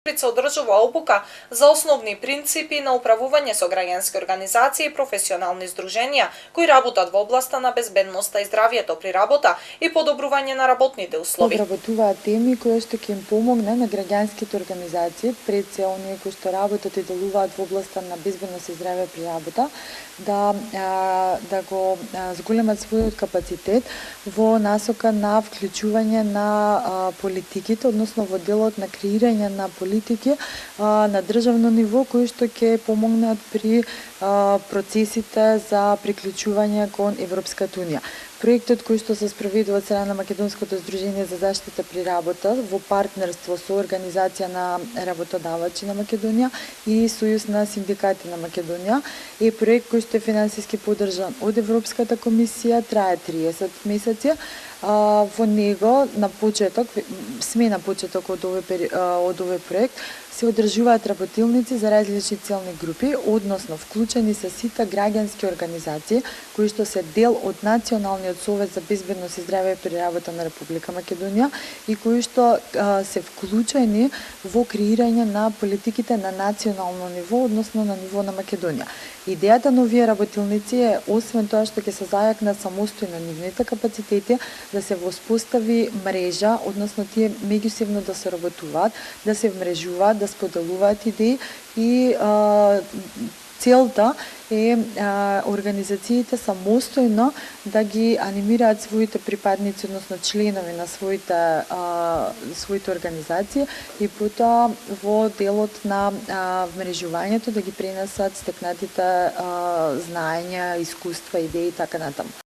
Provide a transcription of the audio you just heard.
се одржува обука за основни принципи на управување со граѓански организации и професионални здруженија кои работат во областа на безбедноста и здравјето при работа и подобрување на работните услови. Обработуваат теми кои што ќе им помогне на граѓанските организации, пред се оние кои што работат и делуваат во областа на безбедност и здравје при работа, да го зголемат својот капацитет во насока на вклучување на политиките, односно во делот на креирање на политики на државно ниво кои што ќе помогнат при процесите за приклучување кон Европската унија. Проектот кој што се спроведува од страна на Македонското здружение за заштита при работа во партнерство со Организација на работодавачи на Македонија и Сојуз на синдикати на Македонија е проект кој што е финансиски поддржан од Европската комисија, трае 30 месеци. Во него на почеток од овој проект се одржуваат работилници за различни целни групи, односно вклучени се сите граѓански организации кои што се дел од Националниот совет за безбедност и здравје при работа на Република Македонија и кои што се вклучени во креирање на политиките на национално ниво, односно на ниво на Македонија. Идејата на овие работилници е, освен тоа што ќе се зајакнат самостојно нивните капацитети, да се воспостави мрежа, односно тие меѓусебно да се работуваат, да се вмрежуваат, да споделуваат идеи и целта е организациите самостојно да ги анимираат своите припадници, односно членови на своите организации и потоа во делот на вмрежувањето да ги пренесат стекнатите знаења, искуства, идеи и така натаму.